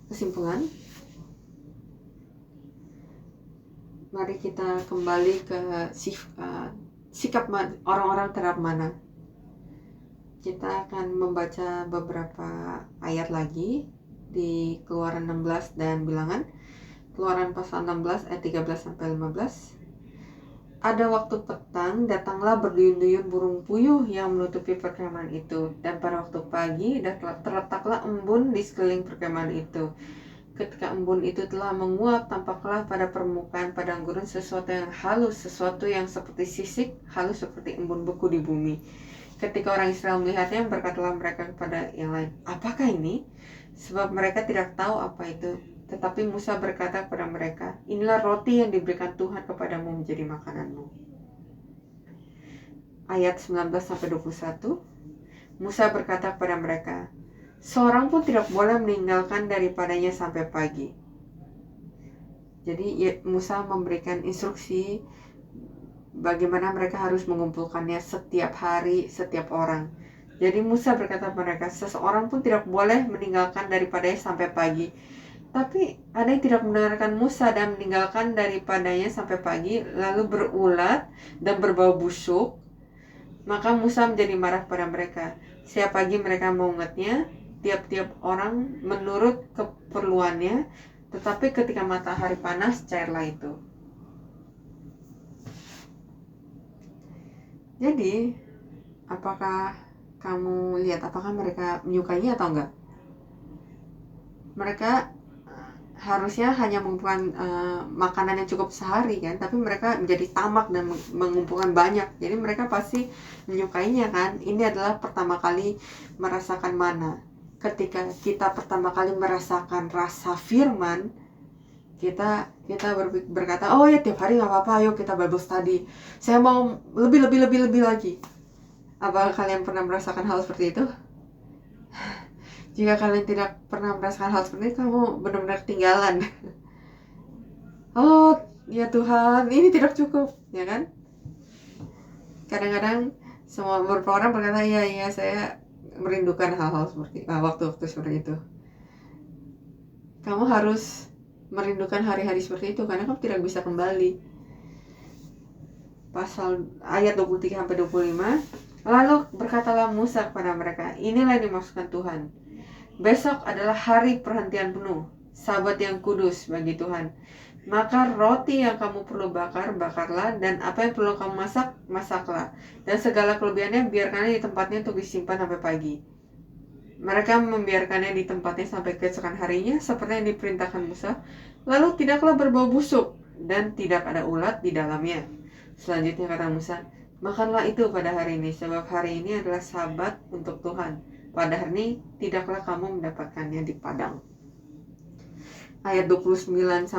Kesimpulan, mari kita kembali ke sikap orang-orang terhadap mana. Kita akan membaca beberapa ayat lagi di Keluaran 16 dan Bilangan. Keluaran pasal 16 ayat 13-15. Ada waktu petang, datanglah berduyun-duyun burung puyuh yang menutupi perkemahan itu. Dan pada waktu pagi, terletaklah embun di sekeliling perkemahan itu. Ketika embun itu telah menguap, tampaklah pada permukaan padang gurun sesuatu yang halus, sesuatu yang seperti sisik, halus seperti embun beku di bumi. Ketika orang Israel melihatnya, berkatalah mereka kepada yang lain, apakah ini? Sebab mereka tidak tahu apa itu. Tetapi Musa berkata kepada mereka, inilah roti yang diberikan Tuhan kepadamu menjadi makananmu. Ayat 19-21, Musa berkata kepada mereka, seorang pun tidak boleh meninggalkan daripadanya sampai pagi. Jadi Musa memberikan instruksi bagaimana mereka harus mengumpulkannya setiap hari, setiap orang. Jadi Musa berkata kepada mereka, seseorang pun tidak boleh meninggalkan daripadanya sampai pagi. Tapi ada yang tidak mendengarkan Musa dan meninggalkan daripadanya sampai pagi, lalu berulat dan berbau busuk. Maka Musa menjadi marah pada mereka. Setiap pagi mereka mengungetnya, tiap-tiap orang menurut keperluannya, tetapi ketika matahari panas, cairlah itu. Jadi, apakah kamu lihat apakah mereka menyukainya atau enggak? Mereka harusnya hanya mengumpulkan makanan yang cukup sehari kan, tapi mereka menjadi tamak dan mengumpulkan banyak. Jadi mereka pasti menyukainya kan. Ini adalah pertama kali merasakan mana. Ketika kita pertama kali merasakan rasa firman, kita berkata, oh ya tiap hari nggak apa-apa, ayo kita Bible study. Saya mau lebih lagi. Apakah kalian pernah merasakan hal seperti itu? Jika kalian tidak pernah merasakan hal seperti itu, kamu benar-benar ketinggalan. Oh ya Tuhan, ini tidak cukup, ya kan? Kadang-kadang semua beberapa orang berkata, iya saya merindukan hal-hal seperti waktu-waktu seperti itu. Kamu harus merindukan hari-hari seperti itu karena kamu tidak bisa kembali. Pasal ayat 23-25, lalu berkatalah Musa kepada mereka, inilah yang dimaksudkan Tuhan. Besok adalah hari perhentian penuh, Sabat yang kudus bagi Tuhan. Maka roti yang kamu perlu bakar, bakarlah, dan apa yang perlu kamu masak, masaklah. Dan segala kelebihannya biarkannya di tempatnya untuk disimpan sampai pagi. Mereka membiarkannya di tempatnya sampai keesokan harinya, seperti yang diperintahkan Musa. Lalu tidaklah berbau busuk, dan tidak ada ulat di dalamnya. Selanjutnya kata Musa, makanlah itu pada hari ini, sebab hari ini adalah Sabat untuk Tuhan. Pada hari ini tidaklah kamu mendapatkannya di padang. Ayat 29-31,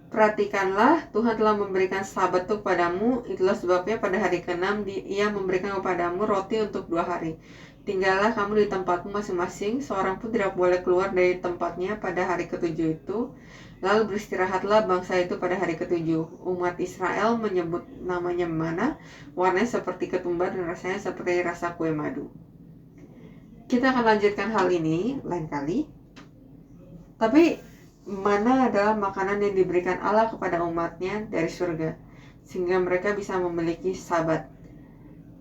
perhatikanlah, Tuhan telah memberikan Sabat itu kepadamu, itulah sebabnya pada hari ke-6 Ia memberikan kepadamu roti untuk 2 hari. Tinggallah kamu di tempatmu masing-masing, seorang pun tidak boleh keluar dari tempatnya pada hari ke-7 itu. Lalu beristirahatlah bangsa itu pada hari ke-7. Umat Israel menyebut namanya mana, warnanya seperti ketumbar dan rasanya seperti rasa kue madu. Kita akan lanjutkan hal ini lain kali. Tapi mana adalah makanan yang diberikan Allah kepada umatnya dari surga, sehingga mereka bisa memiliki Sabat.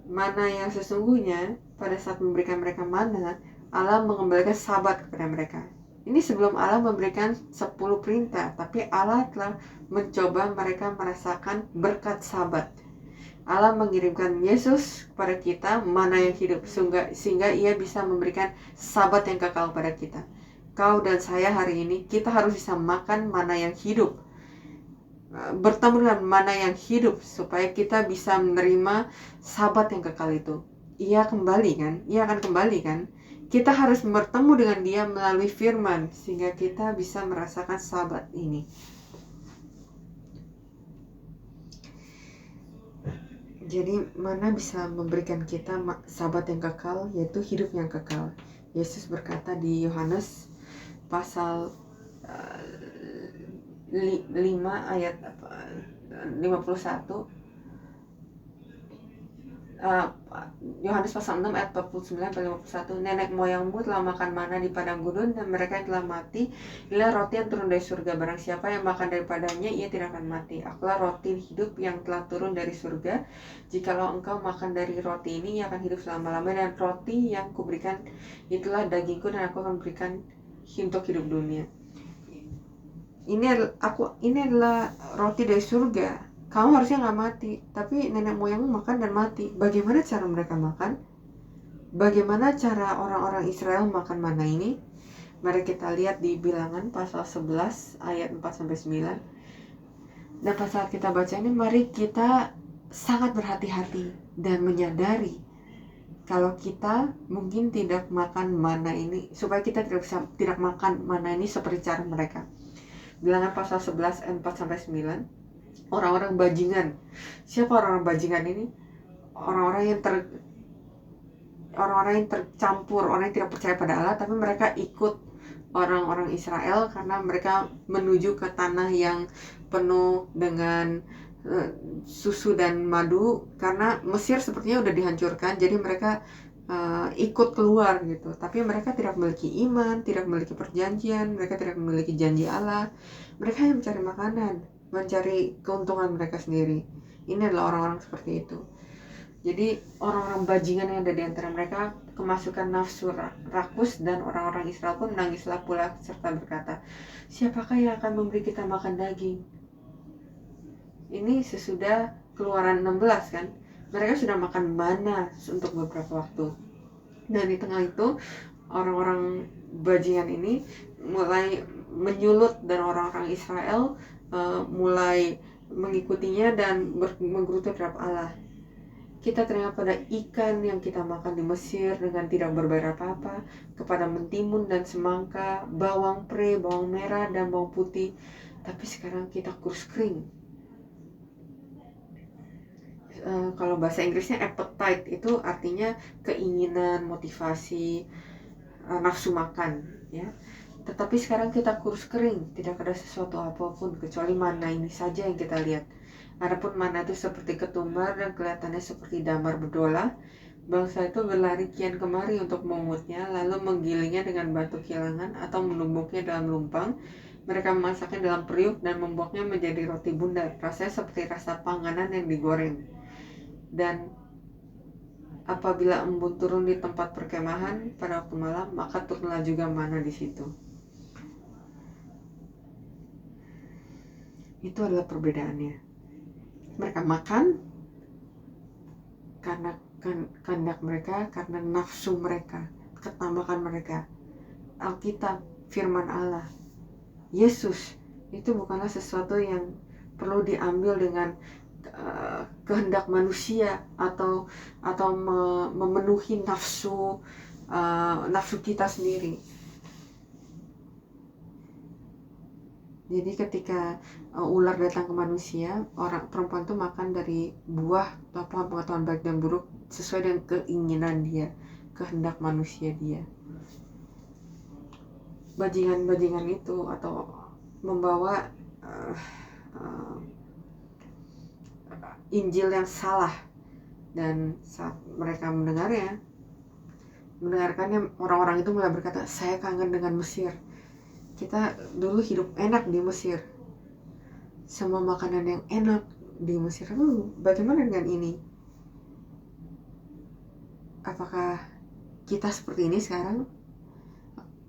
Mana yang sesungguhnya pada saat memberikan mereka mana, Allah mengembalikan Sabat kepada mereka. Ini sebelum Allah memberikan 10 perintah, tapi Allah telah mencoba mereka merasakan berkat Sabat. Allah mengirimkan Yesus kepada kita, mana yang hidup, sehingga Ia bisa memberikan Sabat yang kekal kepada kita. Kau dan saya hari ini, kita harus bisa makan mana yang hidup, bertemu dengan mana yang hidup, supaya kita bisa menerima Sabat yang kekal itu. Ia kembali kan? Ia akan kembali kan? Kita harus bertemu dengan Dia melalui firman, sehingga kita bisa merasakan Sabat ini. Jadi mana bisa memberikan kita Sabat yang kekal, yaitu hidup yang kekal. Yesus berkata di Yohanes pasal 5 ayat 51, Yohanes pasal 6 ayat 49-51, nenek moyangmu telah makan mana di padang gurun, dan mereka yang telah mati inilah roti yang turun dari surga. Barang siapa yang makan daripadanya, ia tidak akan mati. Akulah roti hidup yang telah turun dari surga. Jikalau engkau makan dari roti ini, ia akan hidup selama-lamanya, dan roti yang kuberikan itulah dagingku, dan aku akan berikan untuk hidup dunia. Ini adalah roti dari surga. Kamu harusnya nggak mati, tapi nenek moyangmu makan dan mati. Bagaimana cara mereka makan? Bagaimana cara orang-orang Israel makan mana ini? Mari kita lihat di Bilangan pasal 11 ayat 4-9. Dan pas saat kita baca ini, mari kita sangat berhati-hati dan menyadari kalau kita mungkin tidak makan mana ini, supaya kita tidak makan mana ini seperti cara mereka. Bilangan pasal 11 ayat 4-9. Orang-orang bajingan. Siapa orang-orang bajingan ini? Orang-orang orang-orang yang tercampur, orang yang tidak percaya pada Allah, tapi mereka ikut orang-orang Israel karena mereka menuju ke tanah yang penuh dengan susu dan madu, karena Mesir sepertinya udah dihancurkan, jadi mereka ikut keluar gitu. Tapi mereka tidak memiliki iman, tidak memiliki perjanjian, mereka tidak memiliki janji Allah. Mereka yang mencari makanan, mencari keuntungan mereka sendiri. Ini adalah orang-orang seperti itu. Jadi orang-orang bajingan yang ada di antara mereka kemasukan nafsu rakus, dan orang-orang Israel pun menangislah pula serta berkata, siapakah yang akan memberi kita makan daging? Ini sesudah Keluaran 16 kan, mereka sudah makan mana untuk beberapa waktu. Dan di tengah itu orang-orang bajingan ini mulai menyulut, dan orang-orang Israel mulai mengikutinya dan menggerutu terhadap Allah. Kita teringat pada ikan yang kita makan di Mesir dengan tidak berbayar apa-apa, kepada mentimun dan semangka, bawang pre, bawang merah, dan bawang putih. Tapi sekarang kita kurus kering. Kalau bahasa Inggrisnya appetite, itu artinya keinginan, motivasi, nafsu makan, ya. Tetapi sekarang kita kurus kering, tidak ada sesuatu apapun kecuali mana ini saja yang kita lihat. Adapun mana itu seperti ketumbar dan kelihatannya seperti damar berdola. Bangsa itu berlari kian kemari untuk memungutnya, lalu menggilingnya dengan batu kilangan atau menumbuknya dalam lumpang. Mereka memasaknya dalam periuk dan membuatnya menjadi roti bundar. Rasanya seperti rasa panganan yang digoreng. Dan apabila embun turun di tempat perkemahan pada waktu malam, maka turunlah juga mana di situ. Itu adalah perbedaannya. Mereka makan karena kehendak mereka, karena nafsu mereka, ketamakan mereka. Alkitab, firman Allah, Yesus itu bukanlah sesuatu yang perlu diambil dengan kehendak manusia atau memenuhi nafsu kita sendiri. Jadi ketika ular datang ke manusia, orang perempuan itu makan dari buah pohon pengetahuan baik dan buruk sesuai dengan keinginan dia, kehendak manusia dia. Bajingan-bajingan itu atau membawa Injil yang salah, dan saat mereka mendengarkannya, orang-orang itu mulai berkata, saya kangen dengan Mesir. Kita dulu hidup enak di Mesir, semua makanan yang enak di Mesir. Bagaimana dengan ini? Apakah kita seperti ini sekarang?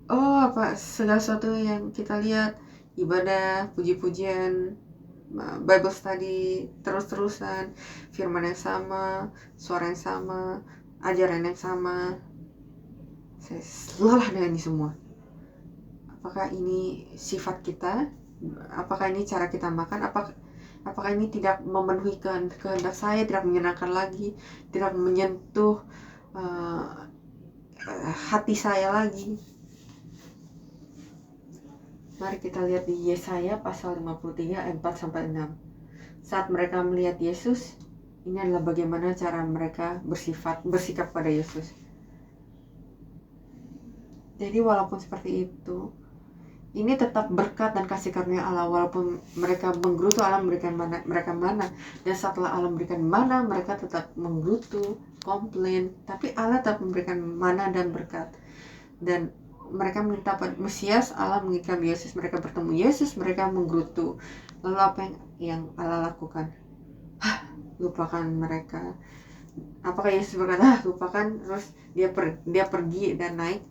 Apa segala sesuatu yang kita lihat, ibadah, puji-pujian, Bible study terus-terusan, firman yang sama, suara yang sama, ajaran yang sama, saya lelah dengan ini semua. Apakah ini sifat kita? Apakah ini cara kita makan? Apakah ini tidak memenuhi kehendak saya, tidak menyenangkan lagi, tidak menyentuh hati saya lagi? Mari kita lihat di Yesaya pasal 53 ayat 4-6. Saat mereka melihat Yesus, ini adalah bagaimana cara mereka bersikap pada Yesus. Jadi walaupun seperti itu, ini tetap berkat dan kasih karunia Allah. Walaupun mereka menggerutu, Allah memberikan mereka mana. Dan setelah Allah memberikan mana, mereka tetap menggerutu, komplain. Tapi Allah tetap memberikan mana dan berkat. Dan mereka minta Mesias, Allah mengirim Yesus. Mereka bertemu Yesus, mereka menggerutu. Lalu apa yang Allah lakukan? Lupakan mereka. Apakah Yesus berkata, lupakan, terus dia pergi dan naik?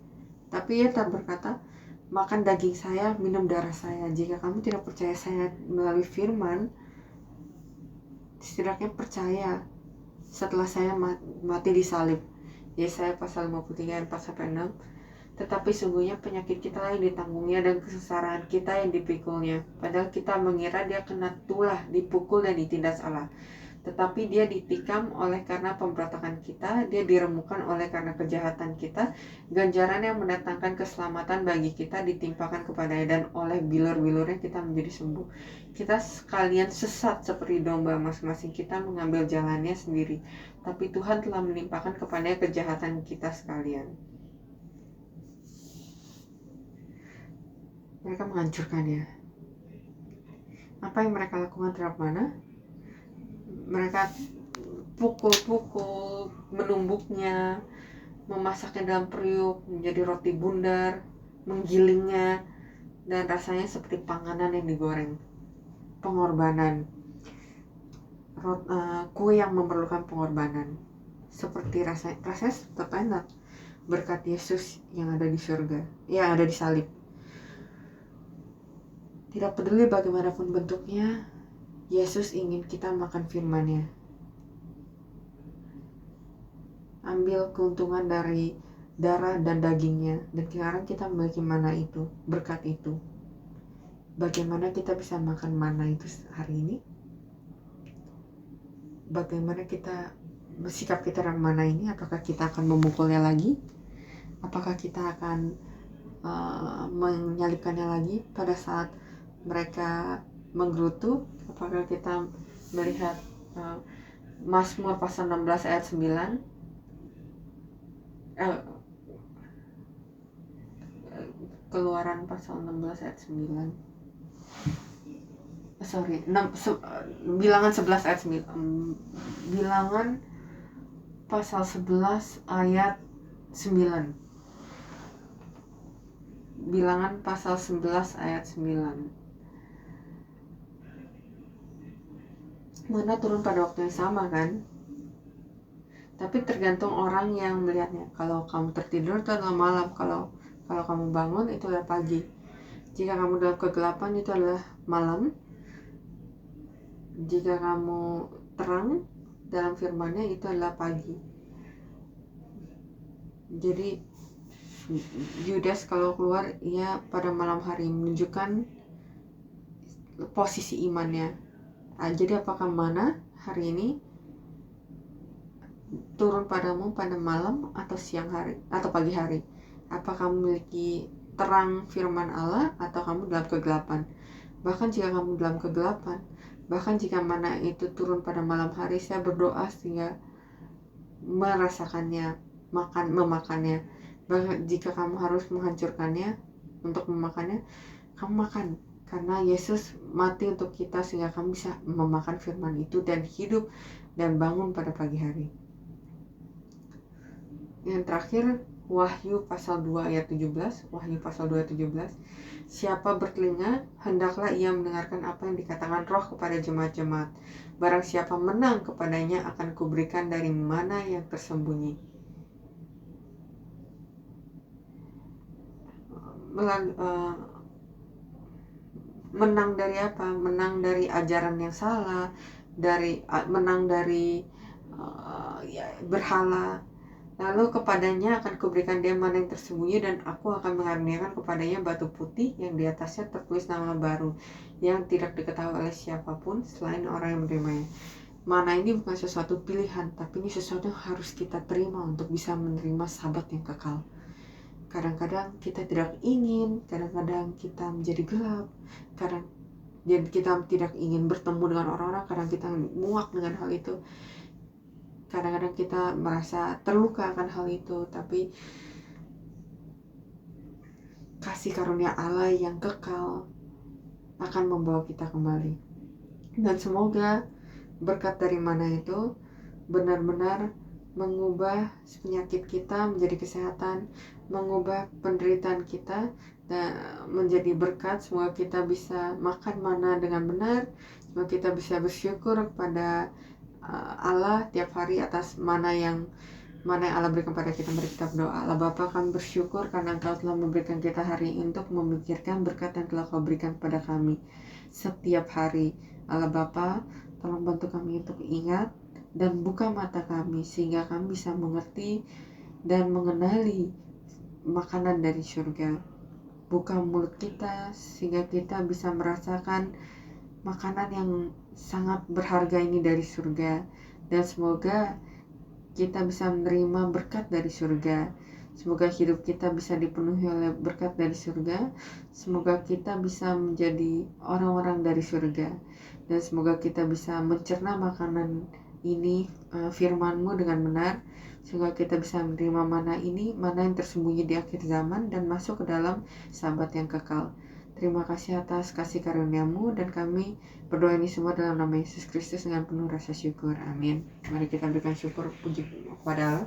Tapi ia tak berkata, makan daging saya, minum darah saya. Jika kamu tidak percaya saya melalui firman, setidaknya percaya setelah saya mati di salib. Yesaya pasal 53 4-6. Tetapi sungguhnya penyakit kita yang ditanggungnya dan kesengsaraan kita yang dipikulnya. Padahal kita mengira dia kena tulah, dipukul dan ditindas Allah. tetapi dia ditikam oleh karena pemberontakan kita, dia diremukkan oleh karena kejahatan kita, ganjaran yang mendatangkan keselamatan bagi kita ditimpakan kepadanya, dan oleh bilur-bilurnya kita menjadi sembuh. Kita sekalian sesat seperti domba, masing-masing kita mengambil jalannya sendiri, tapi Tuhan telah menimpakan kepadanya kejahatan kita sekalian. Mereka menghancurkannya. Apa yang mereka lakukan terhadap mana? Mereka pukul-pukul, menumbuknya, memasaknya dalam periuk menjadi roti bundar, menggilingnya, dan rasanya seperti panganan yang digoreng. Pengorbanan, kue yang memerlukan pengorbanan, seperti rasanya tetap enak berkat Yesus yang ada di surga, yang ada di salib. Tidak peduli bagaimanapun bentuknya, Yesus ingin kita makan firman-Nya. Ambil keuntungan dari darah dan dagingnya, dan sekarang kita memiliki mana itu, berkat itu. Bagaimana kita bisa makan mana itu hari ini? Bagaimana kita bersikap kita dalam mana ini? Apakah kita akan memukulnya lagi? Apakah kita akan menyalibkannya lagi pada saat mereka menggerutu? Apakah kita melihat Mazmur pasal 16 ayat 9? Keluaran pasal 16 ayat 9. Bilangan 11 ayat 9. Bilangan pasal 11 ayat 9. Bilangan pasal 11 ayat 9. Mana turun pada waktu yang sama kan? Tapi tergantung orang yang melihatnya. Kalau kamu tertidur itu adalah malam, kalau kamu bangun itu adalah pagi. Jika kamu dalam kegelapan itu adalah malam. Jika kamu terang dalam firman-Nya itu adalah pagi. Jadi Yudas kalau keluar ia pada malam hari, menunjukkan posisi imannya. Jadi apakah mana hari ini turun padamu pada malam atau siang hari atau pagi hari? Apakah kamu memiliki terang firman Allah atau kamu dalam kegelapan? Bahkan jika kamu dalam kegelapan, bahkan jika mana itu turun pada malam hari, saya berdoa sehingga merasakannya, memakannya. Bahkan jika kamu harus menghancurkannya untuk memakannya, kamu makan. Karena Yesus mati untuk kita sehingga kamu bisa memakan firman itu dan hidup dan bangun pada pagi hari. Yang terakhir, Wahyu pasal 2 ayat 17. Wahyu pasal 2 ayat 17. Siapa bertelinga, hendaklah ia mendengarkan apa yang dikatakan Roh kepada jemaat-jemaat. Barang siapa menang kepadanya akan kuberikan dari mana yang tersembunyi. Menang dari apa? Menang dari ajaran yang salah, menang dari berhala. Lalu kepadanya akan kuberikan dia mana yang tersembunyi, dan aku akan mengaruniakan kepadanya batu putih yang di atasnya tertulis nama baru yang tidak diketahui oleh siapapun selain orang yang menerimanya. Mana ini bukan sesuatu pilihan, tapi ini sesuatu yang harus kita terima untuk bisa menerima sahabat yang kekal. Kadang-kadang kita tidak ingin, kadang-kadang kita menjadi gelap, kadang kita tidak ingin bertemu dengan orang-orang, kadang kita muak dengan hal itu. Kadang-kadang kita merasa terluka akan hal itu, tapi kasih karunia Allah yang kekal akan membawa kita kembali. Dan semoga berkat dari mana itu benar-benar mengubah penyakit kita menjadi kesehatan, mengubah penderitaan kita dan menjadi berkat. Semoga kita bisa makan mana dengan benar, semoga kita bisa bersyukur kepada Allah tiap hari atas mana yang Allah berikan pada kita. Mari kita berdoa. Allah Bapa, kami bersyukur karena Engkau telah memberikan kita hari untuk memikirkan berkat yang telah Kau berikan kepada kami setiap hari. Allah Bapa, tolong bantu kami untuk ingat dan buka mata kami sehingga kami bisa mengerti dan mengenali makanan dari surga. Buka mulut kita sehingga kita bisa merasakan makanan yang sangat berharga ini dari surga, dan semoga kita bisa menerima berkat dari surga. Semoga hidup kita bisa dipenuhi oleh berkat dari surga. Semoga kita bisa menjadi orang-orang dari surga, dan semoga kita bisa mencerna makanan ini, firman-Mu dengan benar, sehingga kita bisa menerima mana yang tersembunyi di akhir zaman dan masuk ke dalam sahabat yang kekal. Terima kasih atas kasih karunia-Mu, dan kami berdoa ini semua dalam nama Yesus Kristus dengan penuh rasa syukur. Amin. Mari kita berikan syukur puji kepada Allah.